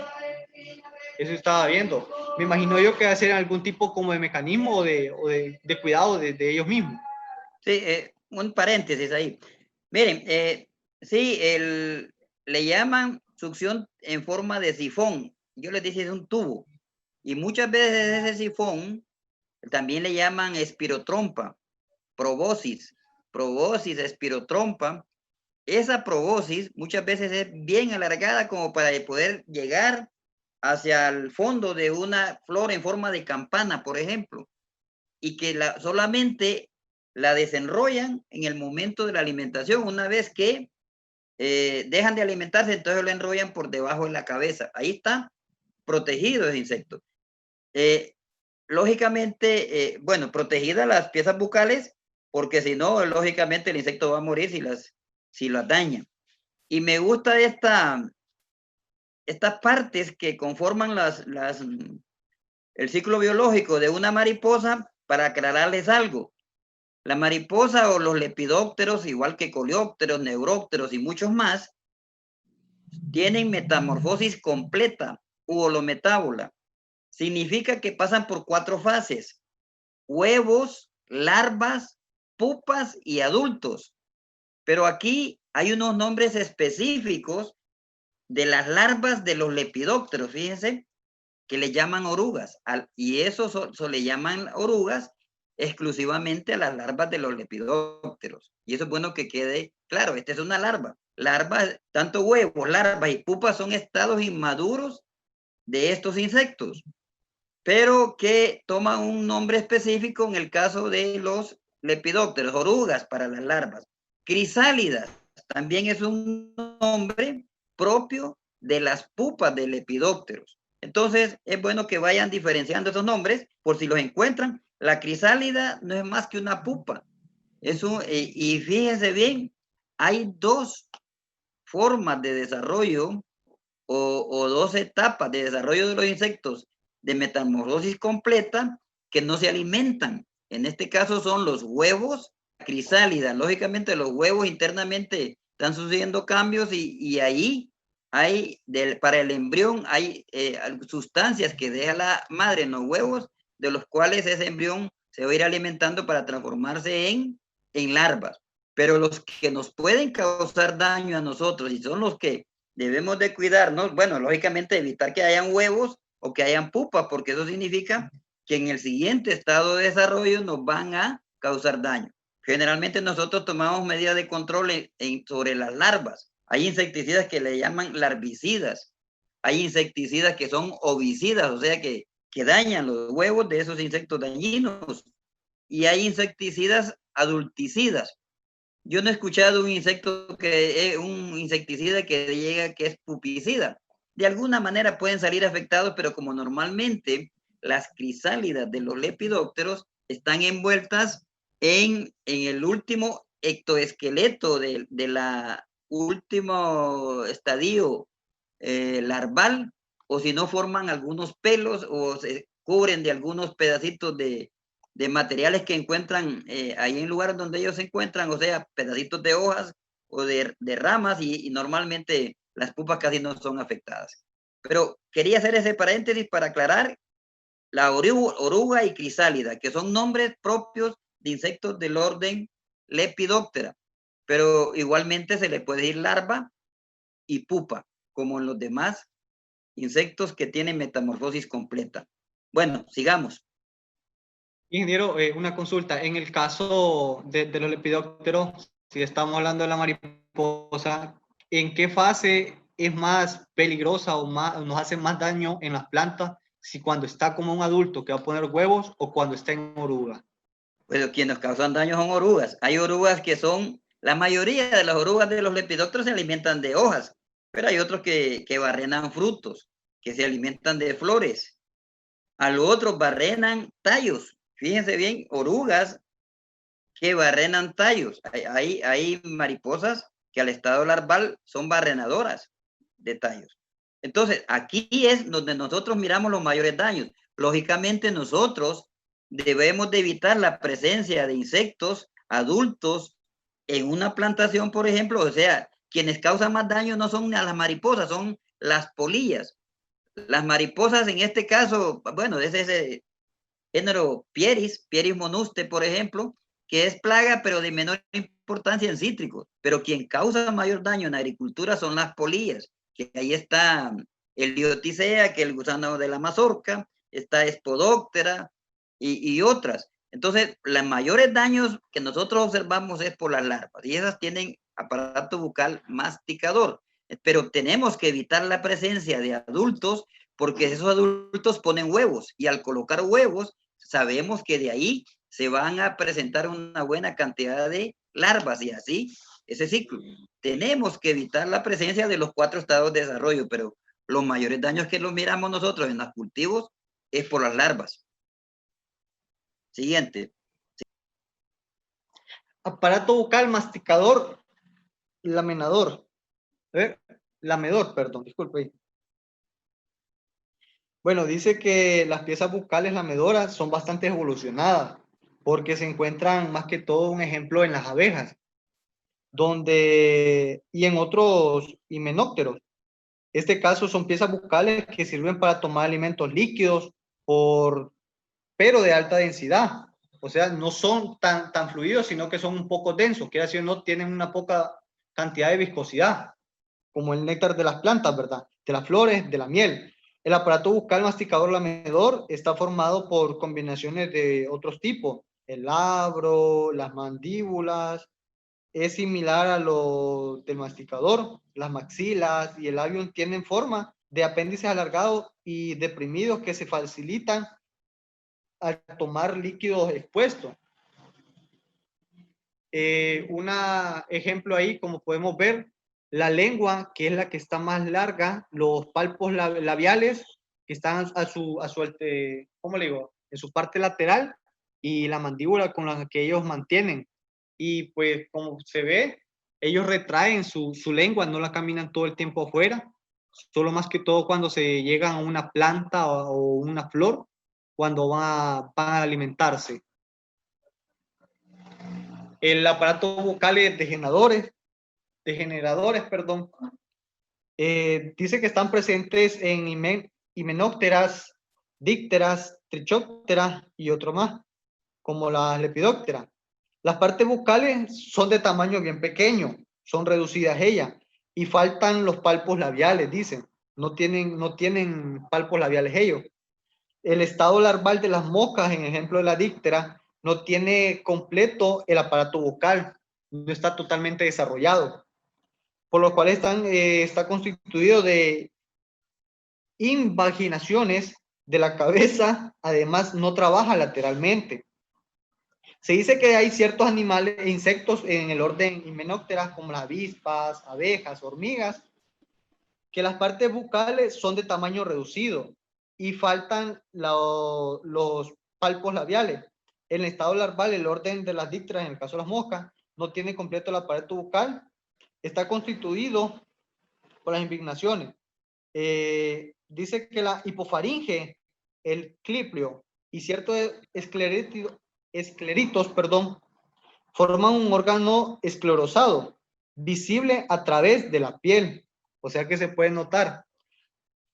Eso estaba viendo. Me imagino yo que hacer algún tipo como de mecanismo o de cuidado de ellos mismos. Sí, un paréntesis ahí. Miren, sí, le llaman succión en forma de sifón. Yo les dije es un tubo. Y muchas veces ese sifón también le llaman espirotrompa, proboscis, espirotrompa. Esa proboscis muchas veces es bien alargada como para poder llegar hacia el fondo de una flor en forma de campana, por ejemplo, y que solamente la desenrollan en el momento de la alimentación. Una vez que dejan de alimentarse, entonces lo enrollan por debajo de la cabeza. Ahí está protegido ese insecto. Lógicamente, bueno, protegidas las piezas bucales, porque si no, lógicamente el insecto va a morir si las daña. Y me gusta estas partes que conforman el ciclo biológico de una mariposa para aclararles algo. La mariposa o los lepidópteros, igual que coleópteros, neurópteros y muchos más, tienen metamorfosis completa u holometábola. Significa que pasan por 4 fases: huevos, larvas, pupas y adultos. Pero aquí hay unos nombres específicos de las larvas de los lepidópteros, fíjense, que le llaman orugas, y eso le llaman orugas exclusivamente a las larvas de los lepidópteros. Y eso es bueno que quede claro, esta es una larva. Larvas, tanto huevos, larvas y pupas son estados inmaduros de estos insectos, pero que toman un nombre específico en el caso de los lepidópteros, orugas para las larvas. Crisálidas también es un nombre propio de las pupas de lepidópteros. Entonces, es bueno que vayan diferenciando esos nombres por si los encuentran. La crisálida no es más que una pupa. Y fíjense bien, hay 2 formas de desarrollo o 2 etapas de desarrollo de los insectos de metamorfosis completa que no se alimentan. En este caso son los huevos, crisálida. Lógicamente los huevos internamente están sucediendo cambios y ahí hay, para el embrión, hay sustancias que deja la madre en los huevos, de los cuales ese embrión se va a ir alimentando para transformarse en larvas. Pero los que nos pueden causar daño a nosotros y son los que debemos de cuidarnos, bueno, lógicamente evitar que hayan huevos o que hayan pupas, porque eso significa que en el siguiente estado de desarrollo nos van a causar daño. Generalmente nosotros tomamos medidas de control sobre las larvas. Hay insecticidas que le llaman larvicidas. Hay insecticidas que son ovicidas, o sea que dañan los huevos de esos insectos dañinos. Y hay insecticidas adulticidas. Yo no he escuchado un insecticida que es pupicida. De alguna manera pueden salir afectados, pero como normalmente las crisálidas de los lepidópteros están envueltas en el último ectoesqueleto de la último estadio larval, o si no forman algunos pelos o se cubren de algunos pedacitos de materiales que encuentran ahí en lugares donde ellos se encuentran, o sea, pedacitos de hojas o de ramas, y normalmente las pupas casi no son afectadas. Pero quería hacer ese paréntesis para aclarar la oruga y crisálida, que son nombres propios de insectos del orden Lepidoptera, pero igualmente se le puede decir larva y pupa, como en los demás insectos que tienen metamorfosis completa. Bueno, sigamos. Ingeniero, una consulta. En el caso de los lepidópteros, si estamos hablando de la mariposa, ¿en qué fase es más peligrosa o nos hace más daño en las plantas? Si cuando está como un adulto que va a poner huevos o cuando está en oruga. Pues quienes causan daño son orugas. Hay orugas que son, la mayoría de las orugas de los lepidópteros se alimentan de hojas, pero hay otros que barrenan frutos, que se alimentan de flores. A los otros barrenan tallos. Fíjense bien, orugas que barrenan tallos. Hay mariposas que al estado larval son barrenadoras de tallos. Entonces, aquí es donde nosotros miramos los mayores daños. Lógicamente, nosotros debemos de evitar la presencia de insectos adultos en una plantación, por ejemplo. O sea, quienes causan más daño no son las mariposas, son las polillas. Las mariposas en este caso, bueno, es ese género Pieris monuste, por ejemplo, que es plaga, pero de menor importancia en cítricos. Pero quien causa mayor daño en agricultura son las polillas, que ahí está el Lioticea, que es el gusano de la mazorca, está Espodóptera y otras. Entonces, los mayores daños que nosotros observamos es por las larvas, y esas tienen aparato bucal masticador. Pero tenemos que evitar la presencia de adultos, porque esos adultos ponen huevos, y al colocar huevos, sabemos que de ahí se van a presentar una buena cantidad de larvas, y así ese ciclo. Tenemos que evitar la presencia de los 4 estados de desarrollo, pero los mayores daños que los miramos nosotros en los cultivos es por las larvas. Siguiente. Aparato bucal masticador, laminador. Lamedor, perdón, disculpe. Bueno, dice que las piezas bucales lamedoras son bastante evolucionadas porque se encuentran más que todo un ejemplo en las abejas y en otros himenópteros. Este caso son piezas bucales que sirven para tomar alimentos líquidos pero de alta densidad. O sea, no son tan fluidos, sino que son un poco densos, que así no tienen una poca cantidad de viscosidad, como el néctar de las plantas, ¿verdad? De las flores, de la miel. El aparato bucal masticador lamedor está formado por combinaciones de otros tipos, el labro, las mandíbulas, es similar a lo del masticador, las maxilas y el labio tienen forma de apéndices alargados y deprimidos que se facilitan al tomar líquidos expuestos. Un ejemplo ahí, como podemos ver, la lengua, que es la que está más larga, los palpos labiales, que están ¿cómo le digo? En su parte lateral, y la mandíbula con la que ellos mantienen. Y pues, como se ve, ellos retraen su lengua, no la caminan todo el tiempo afuera, solo más que todo cuando se llegan a una planta o una flor, cuando van a alimentarse. El aparato bucal es degeneradores, perdón. Dice que están presentes en himenópteras, dípteras, trichópteras y otro más, como las lepidópteras. Las partes bucales son de tamaño bien pequeño, son reducidas ellas, y faltan los palpos labiales, dicen. No tienen palpos labiales ellos. El estado larval de las moscas, en ejemplo de la díptera, no tiene completo el aparato bucal, no está totalmente desarrollado, por lo cual está constituido de invaginaciones de la cabeza, además no trabaja lateralmente. Se dice que hay ciertos animales e insectos en el orden himenópteras, como las avispas, abejas, hormigas, que las partes bucales son de tamaño reducido y faltan los palpos labiales. En el estado larval, el orden de las dípteras, en el caso de las moscas, no tiene completo el aparato bucal, está constituido por las invaginaciones. Dice que la hipofaringe, el cliplio y ciertos escleritos, forman un órgano esclerosado, visible a través de la piel, o sea que se puede notar.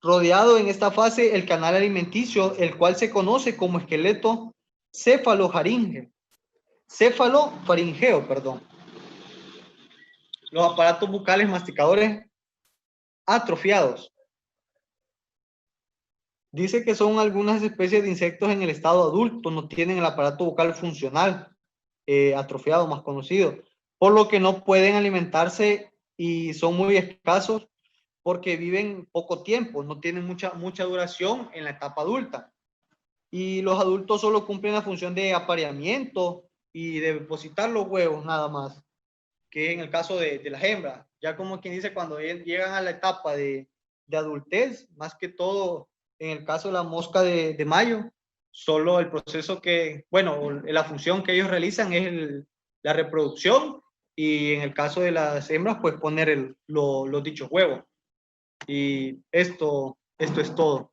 Rodeado en esta fase el canal alimenticio, el cual se conoce como esqueleto cefalofaringeo. Los aparatos bucales masticadores atrofiados. Dice que son algunas especies de insectos en el estado adulto, no tienen el aparato bucal funcional, atrofiado más conocido, por lo que no pueden alimentarse y son muy escasos porque viven poco tiempo, no tienen mucha duración en la etapa adulta. y los adultos solo cumplen la función de apareamiento y de depositar los huevos nada más, que en el caso de las hembras. Ya como quien dice, cuando llegan a la etapa de adultez, más que todo en el caso de la mosca de mayo, solo el proceso que, bueno, la función que ellos realizan es la reproducción, y en el caso de las hembras, pues poner los dichos huevos. Y esto es todo.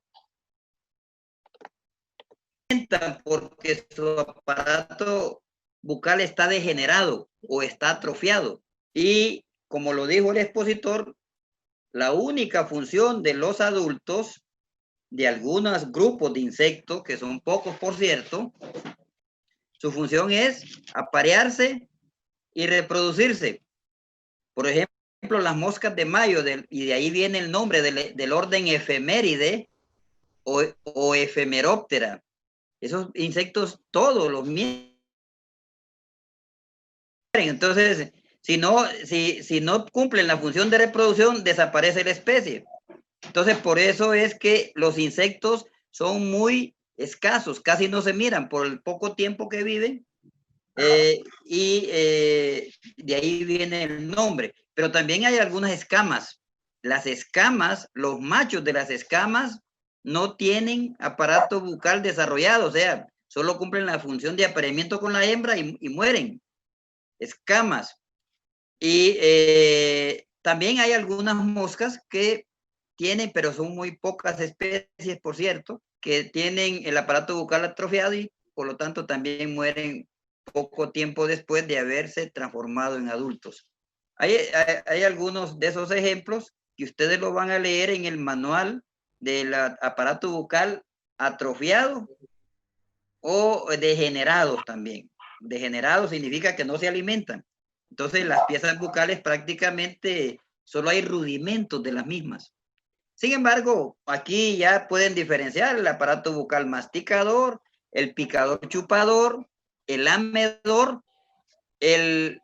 Porque su aparato bucal está degenerado o está atrofiado. Y como lo dijo el expositor, la única función de los adultos de algunos grupos de insectos, que son pocos por cierto, su función es aparearse y reproducirse. Por ejemplo, las moscas de mayo, y de ahí viene el nombre del orden efeméride o efemeróptera. Esos insectos todos los mismos. Entonces, si no cumplen la función de reproducción, desaparece la especie. Entonces, por eso es que los insectos son muy escasos, casi no se miran por el poco tiempo que viven, y de ahí viene el nombre. Pero también hay algunas escamas. Las escamas, los machos de las escamas no tienen aparato bucal desarrollado, o sea, solo cumplen la función de apareamiento con la hembra y mueren. Escamas. Y también hay algunas moscas que tienen, pero son muy pocas especies, por cierto, que tienen el aparato bucal atrofiado y por lo tanto también mueren poco tiempo después de haberse transformado en adultos. Hay algunos de esos ejemplos que ustedes lo van a leer en el manual del aparato bucal atrofiado o degenerados también. Degenerados significa que no se alimentan. Entonces las piezas bucales prácticamente solo hay rudimentos de las mismas. Sin embargo, aquí ya pueden diferenciar el aparato bucal masticador, el picador chupador, el lamedor, el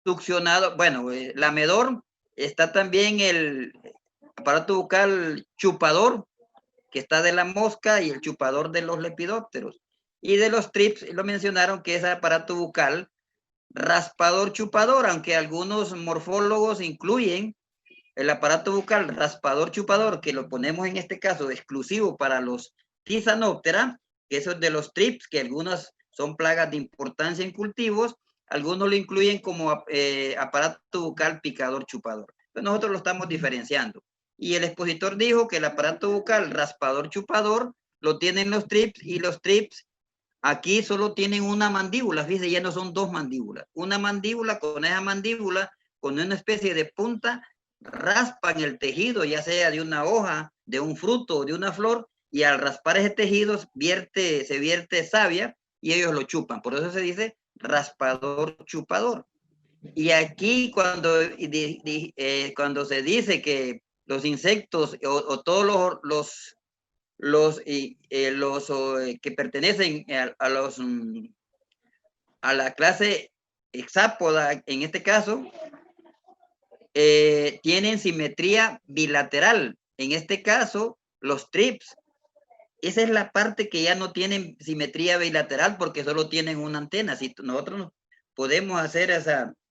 succionador. Bueno, el lamedor, está también el aparato bucal chupador, que está de la mosca, y el chupador de los lepidópteros. Y de los trips lo mencionaron, que es el aparato bucal raspador chupador, aunque algunos morfólogos incluyen el aparato bucal raspador chupador, que lo ponemos en este caso exclusivo para los Tizanoptera, que eso es de los trips, que algunas son plagas de importancia en cultivos, algunos lo incluyen como aparato bucal picador chupador. Entonces nosotros lo estamos diferenciando. Y el expositor dijo que el aparato bucal raspador chupador lo tienen los trips, y los trips aquí solo tienen una mandíbula, fíjense, ya no son dos mandíbulas. Una mandíbula, con esa mandíbula, con una especie de punta, raspan el tejido, ya sea de una hoja, de un fruto o de una flor, y al raspar ese tejido se vierte savia y ellos lo chupan. Por eso se dice raspador chupador. Y aquí cuando se dice que los insectos o todos los que pertenecen a la clase hexápoda, en este caso, tienen simetría bilateral. En este caso, los trips, esa es la parte que ya no tienen simetría bilateral porque solo tienen una antena. Si nosotros podemos hacer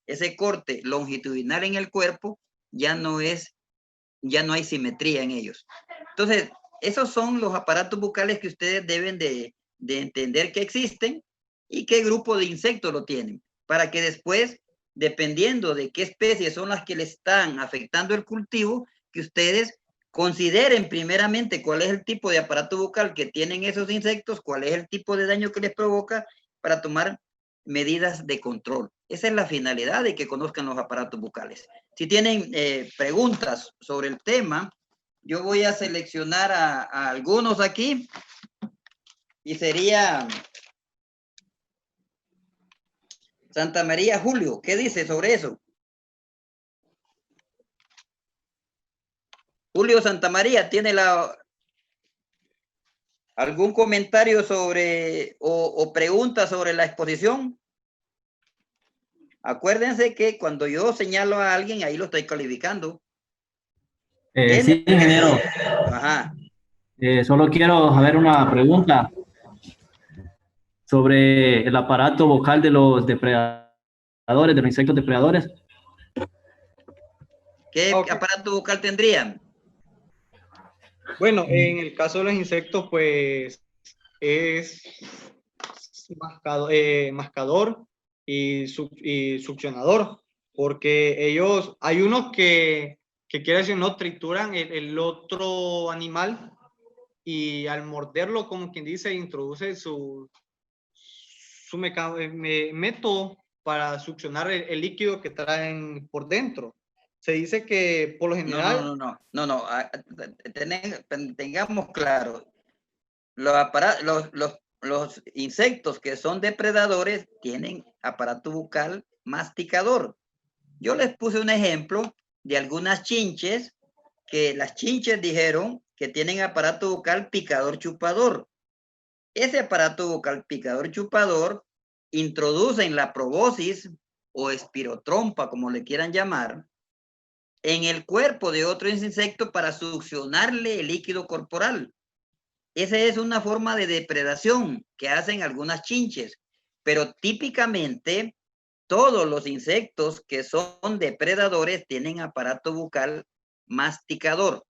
ese corte longitudinal en el cuerpo, ya no hay simetría en ellos. Entonces, esos son los aparatos bucales que ustedes deben de entender que existen y qué grupo de insectos lo tienen, para que después, dependiendo de qué especies son las que le están afectando el cultivo, que ustedes consideren primeramente cuál es el tipo de aparato bucal que tienen esos insectos, cuál es el tipo de daño que les provoca, para tomar medidas de control. Esa es la finalidad de que conozcan los aparatos bucales. Si tienen preguntas sobre el tema, yo voy a seleccionar a algunos aquí, y sería Santa María Julio. ¿Qué dice sobre eso? Julio Santa María, ¿tiene algún comentario sobre o pregunta sobre la exposición? Acuérdense que cuando yo señalo a alguien, ahí lo estoy calificando. Sí, ingeniero. Ajá. Solo quiero saber una pregunta. sobre el aparato vocal de los depredadores, de los insectos depredadores. ¿Qué aparato vocal tendrían? Bueno, en el caso de los insectos, pues es mascador y succionador, porque ellos, hay unos que quiere decir, no trituran el otro animal y al morderlo, como quien dice, introduce su método para succionar el líquido que traen por dentro. Se dice que por lo general... No. Tengamos claro, los insectos que son depredadores tienen aparato bucal masticador. Yo les puse un ejemplo de algunas chinches, que las chinches dijeron que tienen aparato bucal picador chupador. Ese aparato bucal picador chupador introduce en la proboscis o espirotrompa, como le quieran llamar, en el cuerpo de otro insecto para succionarle el líquido corporal. Esa es una forma de depredación que hacen algunas chinches, pero típicamente todos los insectos que son depredadores tienen aparato bucal masticador.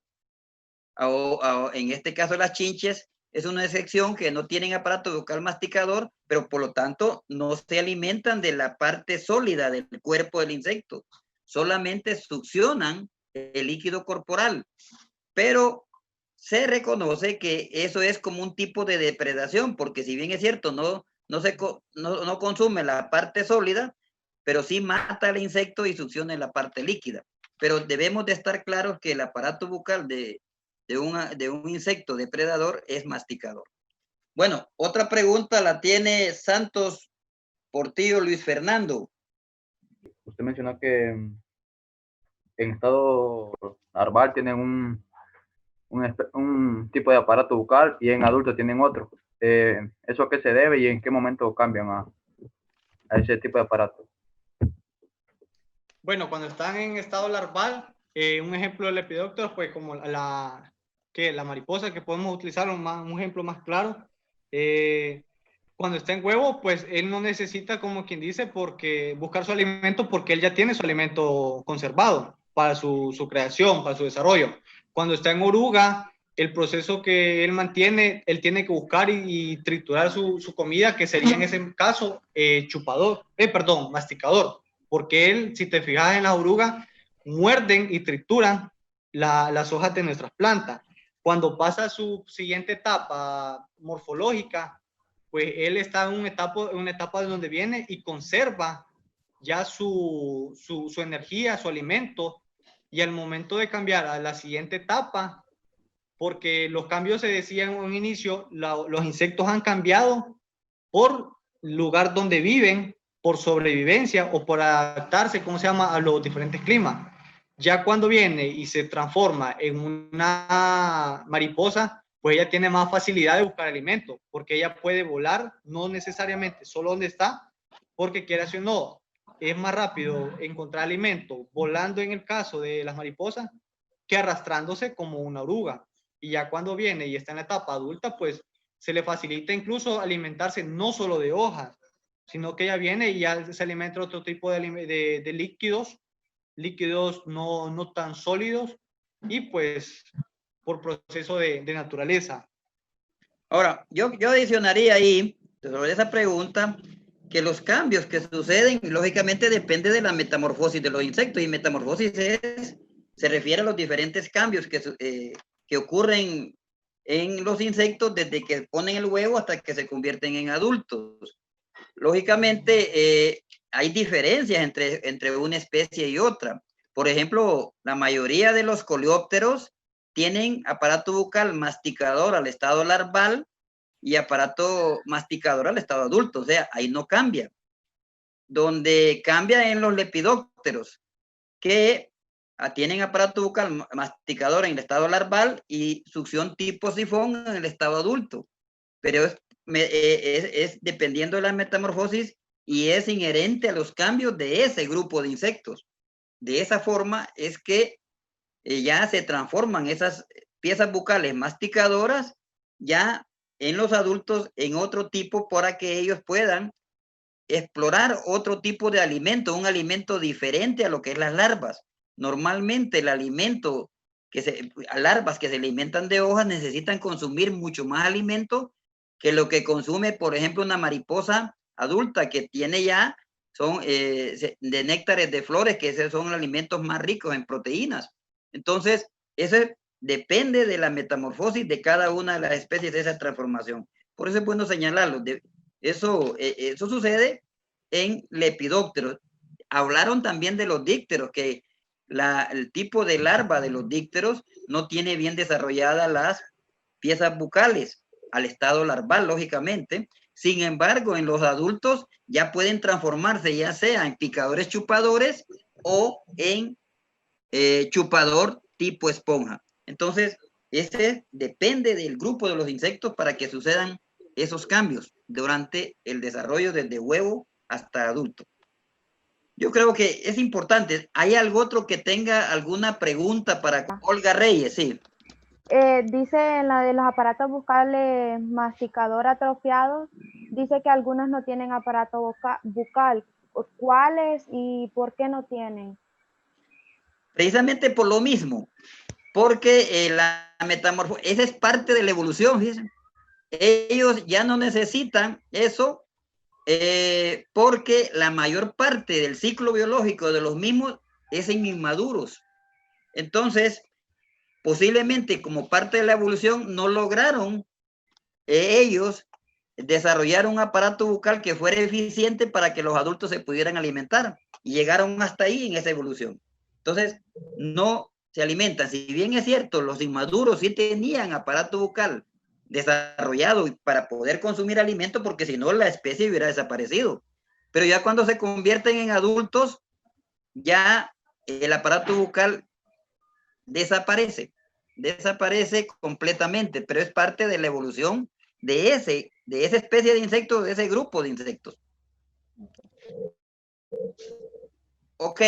En este caso las chinches es una excepción que no tienen aparato bucal masticador, pero por lo tanto no se alimentan de la parte sólida del cuerpo del insecto, solamente succionan el líquido corporal, pero se reconoce que eso es como un tipo de depredación, porque si bien es cierto, no consume la parte sólida, pero sí mata al insecto y succiona la parte líquida. Pero debemos de estar claros que el aparato bucal de un insecto depredador es masticador. Bueno, otra pregunta la tiene Santos Portillo Luis Fernando. Usted mencionó que en estado larval tienen un tipo de aparato bucal y en adultos tienen otro. ¿Eso a qué se debe y en qué momento cambian a ese tipo de aparato? Bueno, cuando están en estado larval, un ejemplo del lepidóptero, pues como la mariposa, que podemos utilizar un ejemplo más claro. Cuando está en huevo, pues él no necesita, como quien dice, buscar su alimento, porque él ya tiene su alimento conservado para su creación, para su desarrollo. Cuando está en oruga, el proceso que él mantiene, él tiene que buscar y triturar su comida, que sería en ese caso masticador, porque él, si te fijas en la oruga, muerden y trituran las hojas de nuestras plantas. Cuando pasa a su siguiente etapa morfológica, pues él está en una etapa de donde viene y conserva ya su energía, su alimento, y al momento de cambiar a la siguiente etapa, porque los cambios se decían en un inicio, los insectos han cambiado por lugar donde viven, por sobrevivencia o por adaptarse, ¿cómo se llama?, a los diferentes climas. Ya cuando viene y se transforma en una mariposa, pues ella tiene más facilidad de buscar alimento, porque ella puede volar, no necesariamente solo donde está, porque quiera o no, es más rápido encontrar alimento volando en el caso de las mariposas que arrastrándose como una oruga. Y ya cuando viene y está en la etapa adulta, pues se le facilita incluso alimentarse no solo de hojas, sino que ella viene y ya se alimenta de otro tipo de líquidos no tan sólidos, y pues por proceso de naturaleza. Ahora, yo adicionaría ahí, sobre esa pregunta, que los cambios que suceden, lógicamente depende de la metamorfosis de los insectos, y metamorfosis se refiere a los diferentes cambios que ocurren en los insectos desde que ponen el huevo hasta que se convierten en adultos. Lógicamente, hay diferencias entre una especie y otra. Por ejemplo, la mayoría de los coleópteros tienen aparato bucal masticador al estado larval y aparato masticador al estado adulto. O sea, ahí no cambia. Donde cambia en los lepidópteros, que tienen aparato bucal masticador en el estado larval y succión tipo sifón en el estado adulto. Pero es dependiendo de la metamorfosis y es inherente a los cambios de ese grupo de insectos. De esa forma es que ya se transforman esas piezas bucales masticadoras ya en los adultos en otro tipo para que ellos puedan explorar otro tipo de alimento, un alimento diferente a lo que es las larvas. Normalmente el alimento larvas que se alimentan de hojas necesitan consumir mucho más alimento que lo que consume, por ejemplo, una mariposa adulta que tiene ya, son de néctares de flores, que esos son alimentos más ricos en proteínas. Entonces, eso depende de la metamorfosis de cada una de las especies de esa transformación. Por eso es bueno señalarlo. Eso sucede en lepidópteros. Hablaron también de los dípteros, que el tipo de larva de los dípteros no tiene bien desarrolladas las piezas bucales al estado larval, lógicamente. Sin embargo, en los adultos ya pueden transformarse, ya sea en picadores chupadores o en chupador tipo esponja. Entonces, depende del grupo de los insectos para que sucedan esos cambios durante el desarrollo desde huevo hasta adulto. Yo creo que es importante. ¿Hay algo otro que tenga alguna pregunta para Olga Reyes? Sí. Dice en la de los aparatos bucales masticador atrofiados, dice que algunas no tienen aparato bucal. ¿Cuáles y por qué no tienen? Precisamente por lo mismo, porque la metamorfosis, esa es parte de la evolución, fíjense. Ellos ya no necesitan eso porque la mayor parte del ciclo biológico de los mismos es en inmaduros. Entonces, posiblemente como parte de la evolución no lograron ellos desarrollar un aparato bucal que fuera eficiente para que los adultos se pudieran alimentar y llegaron hasta ahí en esa evolución. Entonces, no se alimentan. Si bien es cierto, los inmaduros sí tenían aparato bucal desarrollado para poder consumir alimento, porque si no la especie hubiera desaparecido. Pero ya cuando se convierten en adultos, ya el aparato bucal desaparece completamente, pero es parte de la evolución de esa especie de insectos, de ese grupo de insectos. Ok,